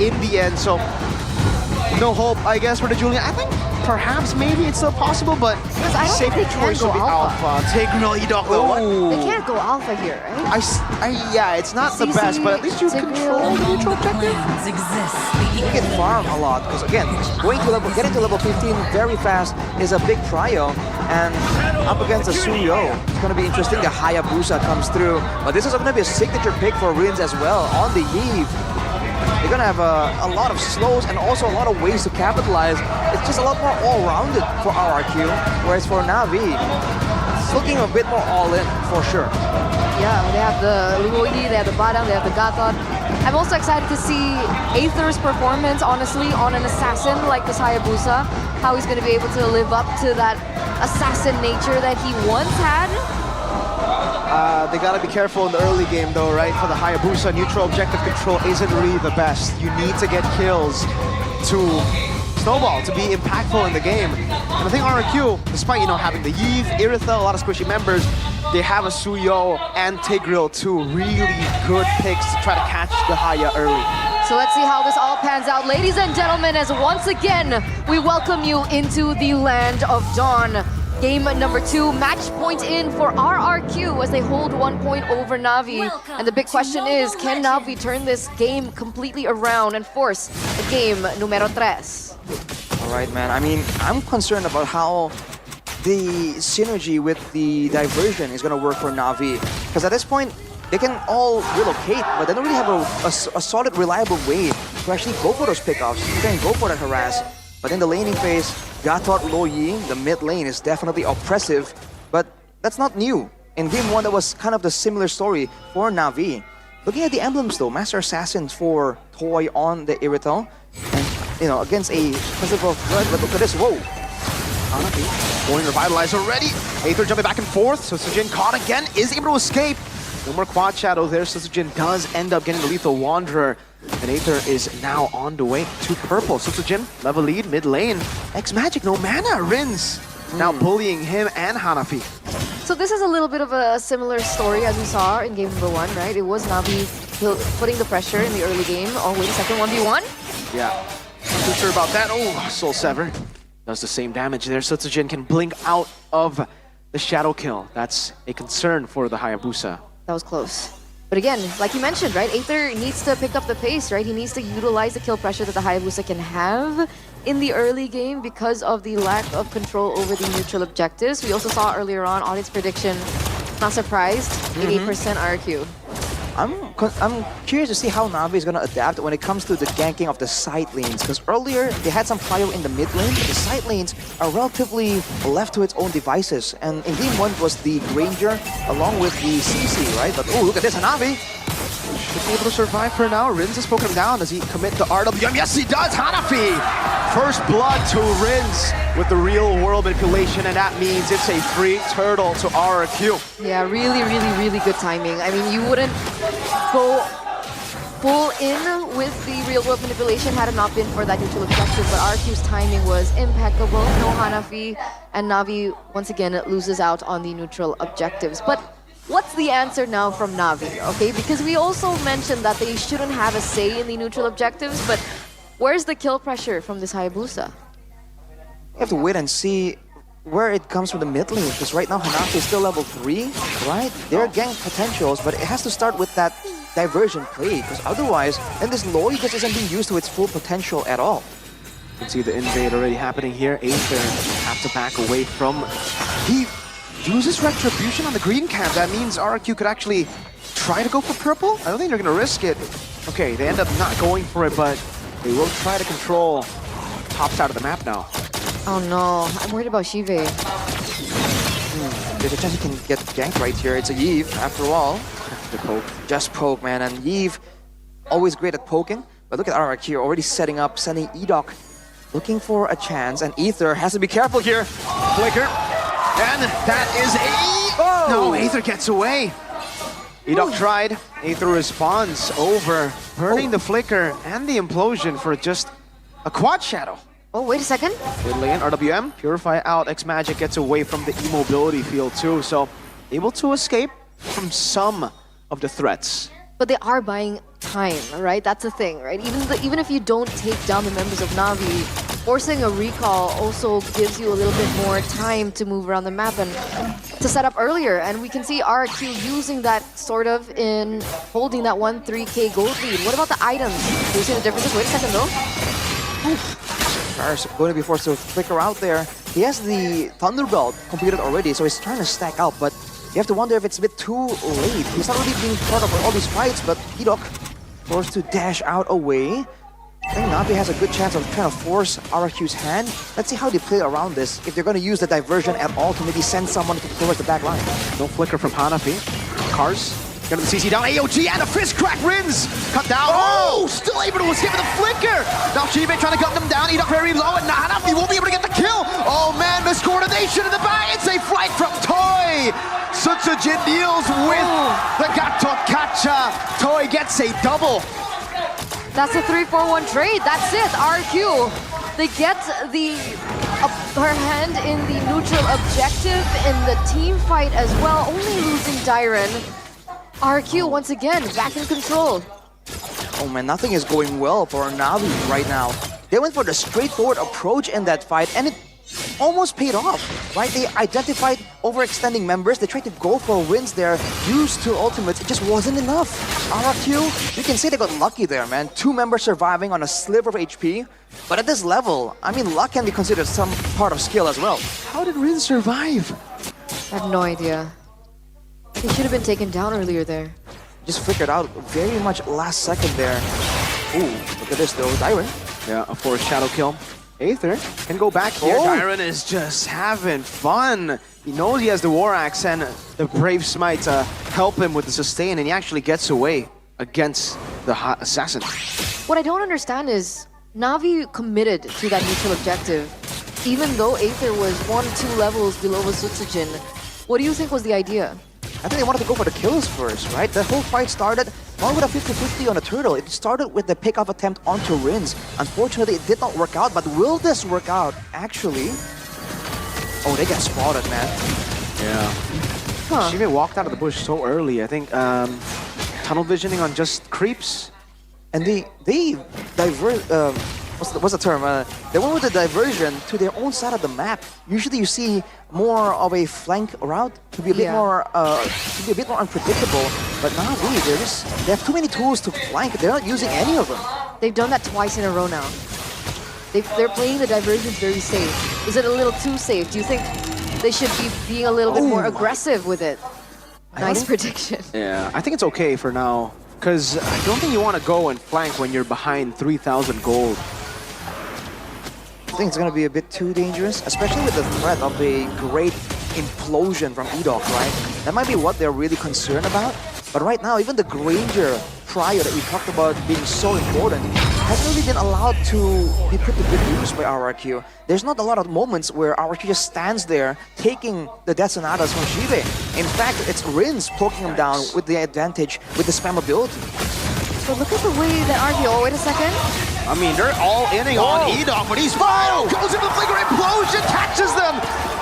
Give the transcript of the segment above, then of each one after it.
in the end. So no hope, I guess, for the Julian. I think perhaps maybe it's still possible, but I don't think safer they can choice go would be alpha. alpha. Tigreal, Edok, though. They can't go alpha here, right? Yeah, it's not the best, but at least you control the neutral objective. You can farm a lot, because again, getting to level 15 very fast is a big prio, and up against a Suyo, it's going to be interesting. The Hayabusa comes through, but this is going to be a signature pick for Rinz as well on the Yve. They're going to have a lot of slows and also a lot of ways to capitalize. It's just a lot more all-rounded for Rrq, whereas for Navi, it's looking a bit more all-in for sure. Yeah, they have the Luoyi, they have the Badang, they have the Gatot. I'm also excited to see Aether's performance, honestly, on an assassin like this Hayabusa. How he's going to be able to live up to that assassin nature that he once had. They gotta be careful in the early game though, right? For the Hayabusa, neutral objective control isn't really the best. You need to get kills to snowball, to be impactful in the game. And I think Rrq, despite, having the Yve, Iritha, a lot of squishy members, they have a Suyo and Tigreal, two really good picks to try to catch the Haya early. So let's see how this all pans out. Ladies and gentlemen, as once again, we welcome you into the land of Dawn. Game number 2, match point in for Rrq as they hold 1 point over Navi. And the big question is, can Navi turn this game completely around and force the game numero 3? All right, man. I mean, I'm concerned about how the synergy with the diversion is going to work for Navi. Because at this point, they can all relocate, but they don't really have a solid, reliable way to actually go for those pickoffs. You can go for that harass. But in the laning phase, Gatot Luoyi, the mid lane, is definitely oppressive. But that's not new. In game 1, that was kind of the similar story for Navi. Looking at the emblems though, Master Assassins for Toy on the Irithel. And, against a festival of blood, but look at this, whoa. Navi going revitalized already. Aether jumping back and forth, so Sujin caught again, is able to escape. No more quad shadow there, so Sujin does end up getting the lethal Wanderer. And Aether is now on the way to purple. Sujin, level lead, mid lane. X-Magic, no mana, Rinz. Now bullying him and Hanafi. So this is a little bit of a similar story as we saw in game number 1, right? It was Navi putting the pressure in the early game. Oh, wait a second, 1v1? Yeah, not too sure about that. Oh, Soul Sever does the same damage there. Sujin can blink out of the shadow kill. That's a concern for the Hayabusa. That was close. But again, like you mentioned, right? Aether needs to pick up the pace, right? He needs to utilize the kill pressure that the Hayabusa can have in the early game because of the lack of control over the neutral objectives. We also saw earlier on, audience prediction, not surprised, 88% Rrq. I'm curious to see how Navi is going to adapt when it comes to the ganking of the side lanes. Because earlier, they had some prio in the mid lane, but the side lanes are relatively left to its own devices. And in game 1 was the Granger along with the CC, right? But oh, look at this, Navi! Should be able to survive for now. Rinz has poken him down. Does he commit to RWM? Yes, he does! Hanafi! First blood to Rinz with the real world manipulation, and that means it's a free turtle to Rrq. Yeah, really, really, really good timing. I mean, you wouldn't go full in with the real world manipulation had it not been for that neutral objective, but Rrq's timing was impeccable. No Hanafi, and Navi once again loses out on the neutral objectives. But what's the answer now from Navi, okay? Because we also mentioned that they shouldn't have a say in the neutral objectives, but where's the kill pressure from this Hayabusa? You have to wait and see where it comes from the mid lane, because right now Hanafi is still level 3, right? They're gang potentials, but it has to start with that diversion play, because otherwise, then this Loi just isn't being used to its full potential at all. You can see the invade already happening here. Aether have to back away from... He uses Retribution on the green camp. That means Rrq could actually try to go for purple? I don't think they're going to risk it. Okay, they end up not going for it, but they will try to control top side of the map now. Oh no, I'm worried about Shive. There's a chance he can get ganked right here. It's a Yve, after all. The poke. Just poke, man. And Yve, always great at poking. But look at Rrq here, already setting up, sending Edok, looking for a chance. And Aether has to be careful here. Flicker. And that is a... Oh! No, Aether gets away. Edok tried. Aether responds over, burning the flicker and the implosion for just a quad shadow. Oh, wait a second. Mid lane, RWM, Purify out. X-Magic gets away from the immobility field too, so able to escape from some of the threats. but they are buying time, right? That's the thing, right? Even if you don't take down the members of Navi, forcing a recall also gives you a little bit more time to move around the map and to set up earlier. And we can see Rrq using that sort of in holding that 1-3K gold lead. What about the items? Do you see the differences? Wait a second though. First, going to be forced to flicker out there. He has the Thunderbolt completed already, so he's trying to stack up, but you have to wonder if it's a bit too late. He's not really being part of all these fights, but Edok forced to dash out away. I think Navi has a good chance of trying to force Rrq's hand. Let's see how they play around this. If they're going to use the diversion at all to maybe send someone towards the back line. No flicker from Hanafi. Cars. Get the CC down. AOG and a fist crack. Rinz cut down. Oh! Still able to escape with a flicker. Now Yve trying to gun them down. Edok very low and Hanafi won't be able to get the kill. Oh man, miscoordination in the back. It's a flight from Toy. Sutsujin deals with the Gato Kacha. Toy gets a double. That's a 3-4-1 trade. That's it. Rrq. They get her hand in the neutral objective in the team fight as well. Only losing Dyron. Rrq once again back in control. Oh man, nothing is going well for Navi right now. They went for the straightforward approach in that fight, and it almost paid off, right? They identified overextending members. They tried to go for wins there, used two ultimates. It just wasn't enough. Rrq, you can say they got lucky there, man. 2 members surviving on a sliver of HP. But at this level, I mean, luck can be considered some part of skill as well. How did Rinz survive? I have no idea. He should have been taken down earlier there. Just figured out very much last second there. Ooh, look at this though, Dyron. Yeah, a forced shadow kill. Aether can go back here. Dyron is just having fun. He knows he has the War Axe and the Brave Smite to help him with the sustain, and he actually gets away against the hot assassin. What I don't understand is Navi committed to that neutral objective, even though Aether was 1-2 levels below Sutsujin. What do you think was the idea? I think they wanted to go for the kills first, right? The whole fight started not with a 50-50 on a turtle. It started with the pick-off attempt onto Rinz. Unfortunately, it did not work out, but will this work out, actually? Oh, they get spotted, man. Yeah. Huh. Yve walked out of the bush so early. I think tunnel visioning on just creeps. And they divert... what's the term? They went with the diversion to their own side of the map. Usually you see more of a flank route to be a bit more unpredictable. But now really they have too many tools to flank. They're not using any of them. They've done that twice in a row now. They're playing the diversions very safe. Is it a little too safe? Do you think they should be being a little bit more aggressive with it? Nice prediction. Yeah, I think it's okay for now. Because I don't think you want to go and flank when you're behind 3,000 gold. I think it's going to be a bit too dangerous, especially with the threat of a great implosion from Edok, right? That might be what they're really concerned about. But right now, even the Granger prior that we talked about being so important hasn't really been allowed to be put to good use by Rrq. There's not a lot of moments where Rrq just stands there taking the death sonatas from Yve. In fact, it's Rinz poking him down with the advantage with the spam ability. So look at the way that Rrq... Oh, wait a second. I mean, they're all inning on Edok, but he's fine. Goes into the flicker implosion, catches them.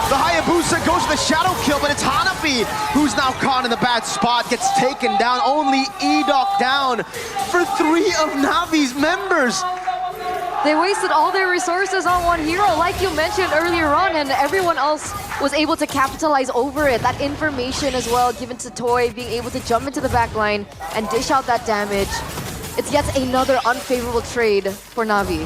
The Hayabusa goes to the shadow kill, but it's Hanafi who's now caught in the bad spot, gets taken down. Only Edok down for 3 of Navi's members. They wasted all their resources on one hero, like you mentioned earlier on, and everyone else was able to capitalize over it. That information as well given to Toy, being able to jump into the back line and dish out that damage. It's yet another unfavorable trade for Navi.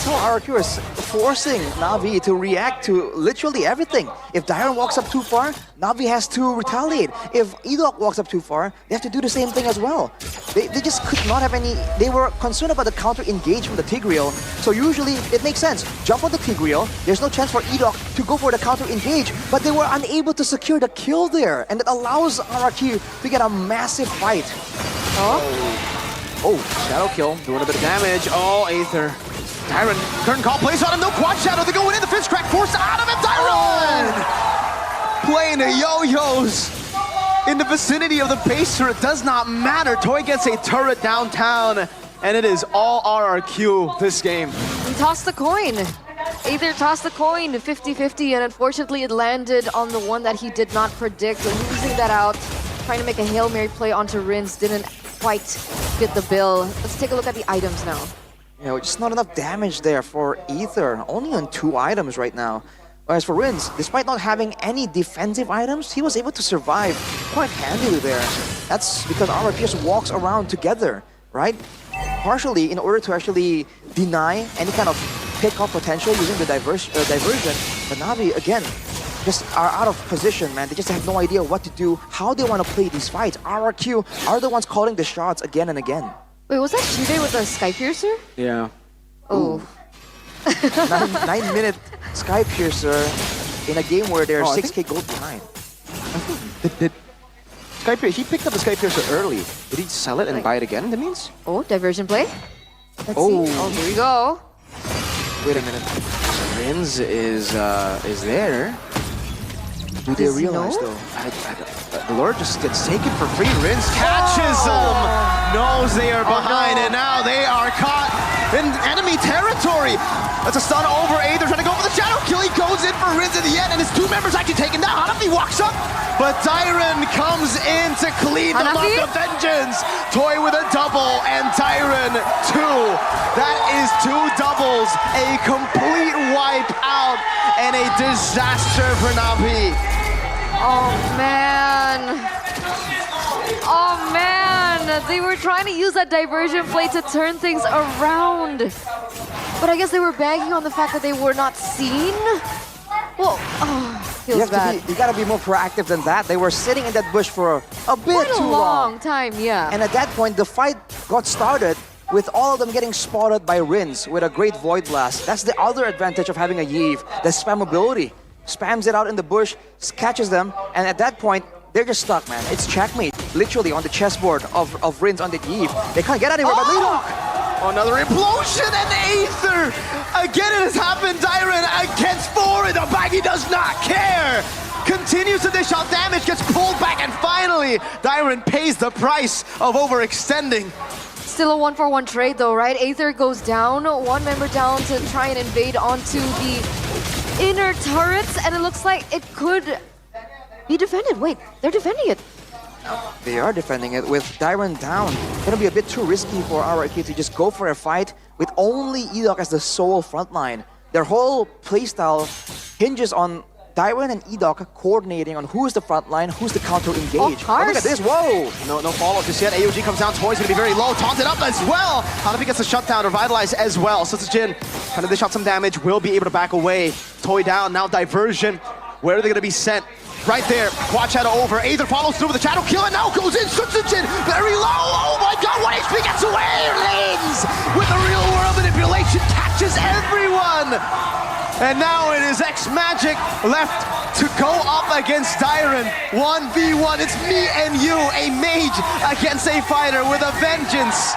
So Rrq is forcing Navi to react to literally everything. If Dyron walks up too far, Navi has to retaliate. If Edok walks up too far, they have to do the same thing as well. They just could not have any... They were concerned about the counter-engage from the Tigreal. So usually, it makes sense. Jump on the Tigreal, there's no chance for Edok to go for the counter-engage, but they were unable to secure the kill there, and it allows Rrq to get a massive fight. Oh, shadow kill, doing a bit of damage. Oh, Aether. Dyron, curtain call, plays on him, no quad shadow, they're going in, the fist crack, forced out of him, Dyron! Playing the yo-yos in the vicinity of the base turret, does not matter. Toy gets a turret downtown, and it is all Rrq this game. He tossed the coin. Aether tossed the coin 50-50, and unfortunately it landed on the one that he did not predict. Losing that out, trying to make a Hail Mary play onto Rinz didn't quite fit the bill. Let's take a look at the items now. You know, just not enough damage there for Ether. Only on 2 items right now. Whereas for Rinz, despite not having any defensive items, he was able to survive quite handily there. That's because Rrq just walks around together, right? Partially in order to actually deny any kind of pick-off potential using the diversion. But Navi, again, just are out of position, man. They just have no idea what to do, how they want to play these fights. Rrq are the ones calling the shots again and again. Wait, was that Shive with the Sky Piercer? Yeah. Oh. 9-minute Sky Piercer in a game where they're 6k gold behind. Did Sky Piercer, he picked up the Sky Piercer early. Did he sell it and buy it again, that means? Oh, diversion play? Let's Oh. see. Oh, here we go. Wait a minute. Rinz is there. Do they Does he realize know? though? The Lord just gets taken for free. Rinz catches them, knows they are behind, and now they are caught in enemy territory. That's a stun over Aether, trying to go for the shadow kill. He goes in for Rinz in the end, and his 2 members actually taken down. Hanafi walks up, but Dyron comes in to clean them up. Hanafi? The vengeance. Toy with a double, and Dyron 2. That is 2 doubles, a complete wipe out, and a disaster for Navi. Oh, man. Oh, man. They were trying to use that diversion play to turn things around. But I guess they were banking on the fact that they were not seen. Well, feels bad. You gotta be more proactive than that. They were sitting in that bush for a bit Quite a too long time, yeah. And at that point, the fight got started with all of them getting spotted by Rinz with a great Void Blast. That's the other advantage of having a Yve, the spammability. Spams it out in the bush, catches them, and at that point, they're just stuck, man. It's checkmate, literally on the chessboard of Rinz on the Yve. They can't get anywhere, but Lidok! Another implosion and Aether! Again it has happened, Dyron against 4, and the baggy does not care! Continues to dish out damage, gets pulled back, and finally, Dyron pays the price of overextending. Still a 1-for-1 trade though, right? Aether goes down, 1 member down to try and invade onto the inner turrets, and it looks like it could be defended. Wait, they're defending it. They are defending it with Dyron down. Gonna be a bit too risky for Rrq to just go for a fight with only Edok as the sole frontline. Their whole playstyle hinges on Dyron and Edok coordinating on who's the frontline, who's the counter engage. Of course. Look at this, whoa! No follow-up just yet. AOG comes down, Toy's gonna be very low, taunted up as well. Hanafi gets a shutdown, revitalized as well. So Jin trying to dish out some damage, will be able to back away. Toy down, now diversion. Where are they gonna be sent? Right there, quad shadow over. Aether follows through with the shadow kill and now goes in. Jin very low. Oh my god, 1 HP gets away. Lanes with the real world manipulation catches everyone. And now it is X-Magic left to go up against Dyron. 1v1, it's me and you, a mage against a fighter with a vengeance.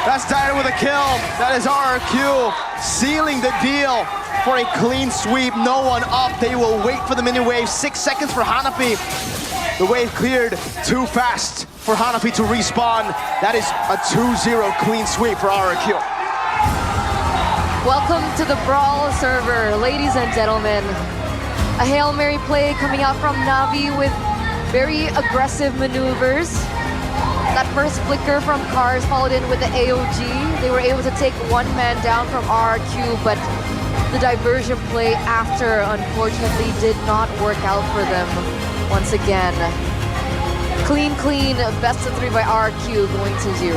That's Dyron with a kill. That is Rrq sealing the deal for a clean sweep. No one up. They will wait for the mini wave. 6 seconds for Hanafi. The wave cleared too fast for Hanafi to respawn. That is a 2-0 clean sweep for Rrq. Welcome to the Brawl server, ladies and gentlemen. A Hail Mary play coming out from Navi with very aggressive maneuvers. That first flicker from Cars followed in with the AOG. They were able to take 1 man down from Rrq, but the diversion play after, unfortunately, did not work out for them once again. Clean, best of 3 by Rrq going to 0.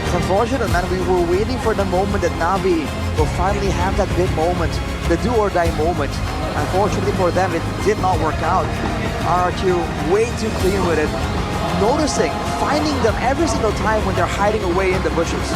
It's unfortunate, man. We were waiting for the moment that Navi will finally have that big moment, the do or die moment. Unfortunately for them, it did not work out. Rrq way too clean with it. Noticing, finding them every single time when they're hiding away in the bushes.